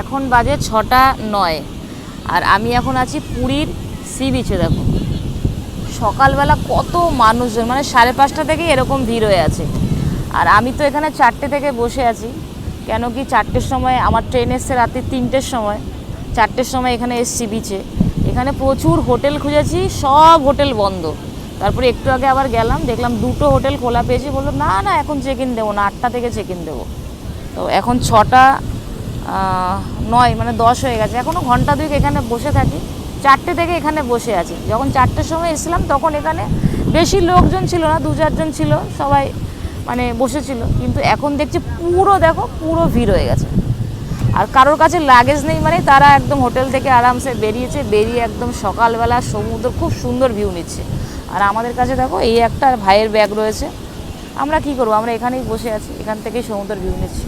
এখন বাজে 6:09 আর আমি এখন আছি পুরীর সি বিচে। দেখো সকালবেলা কত মানুষজন, মানে 5:30 থেকেই এরকম ভিড় হয়ে আছে। আর আমি তো এখানে 4টে থেকে বসে আছি, কেন কি 4টের সময় আমার ট্রেন এসছে রাত্রি 3টের সময়। 4টের সময় এখানে এসছি বিচে। এখানে প্রচুর হোটেল খুঁজেছি, সব হোটেল বন্ধ। তারপরে একটু আগে আবার গেলাম, দেখলাম 2টো হোটেল খোলা পেয়েছি। বললো না না এখন চেক ইন দেবো না, 8টা থেকে চেক ইন দেবো। তো এখন 6:09 মানে 10 হয়ে গেছে। এখনও ঘন্টা দুয়েক এখানে বসে থাকি। 4টে থেকে এখানে বসে আছি। যখন 4টের সময় এসেছিলাম তখন এখানে বেশি লোকজন ছিল না, 2-4 জন ছিল, সবাই মানে বসেছিল। কিন্তু এখন দেখছি পুরো, দেখো পুরো ভিড় হয়ে গেছে। আর কারোর কাছে লাগেজ নেই, মানে তারা একদম হোটেল থেকে আরামসে বেরিয়েছে, বেরিয়ে একদম সকালবেলা সমুদ্র খুব সুন্দর ভিউ নিচ্ছে। আর আমাদের কাছে দেখো এই একটা ভাইয়ের ব্যাগ রয়েছে। আমরা কি করবো, আমরা এখানেই বসে আছি, এখান থেকেই সমুদ্র ভিউ নিচ্ছি।